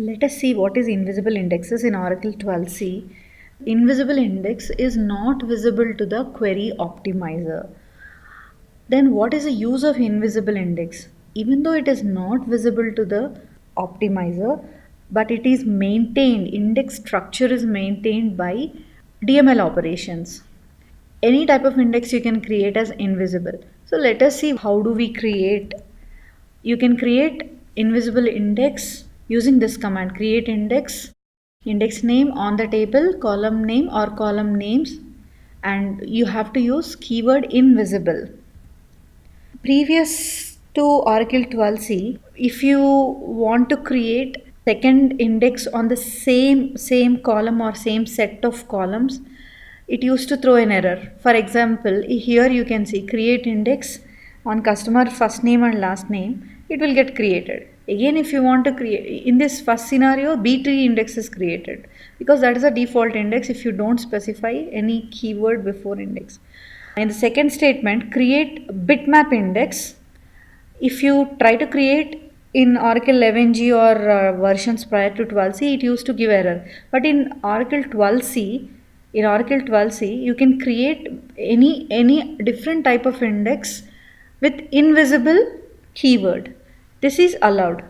Let us see what is invisible indexes in Oracle 12c. Invisible index is not visible to the query optimizer. Then what is the use of invisible index? Even though it is not visible to the optimizer, but it is maintained, index structure is maintained by DML operations. Any type of index you can create as invisible. So let us see how do we create. You can create invisible index using this command, create index name on the table, column name or column names, and you have to use keyword invisible. Previous to Oracle 12c, if you want to create second index on the same column or same set of columns, it used to throw an error. For example, here you can see create index on customer first name and last name, it will get created. Again, if you want to create, in this first scenario, B3 index is created because that is a default index if you don't specify any keyword before index. In the second statement, create bitmap index. If you try to create in Oracle 11g or versions prior to 12c, it used to give error. But in Oracle 12c, you can create any different type of index with invisible keyword. This is allowed.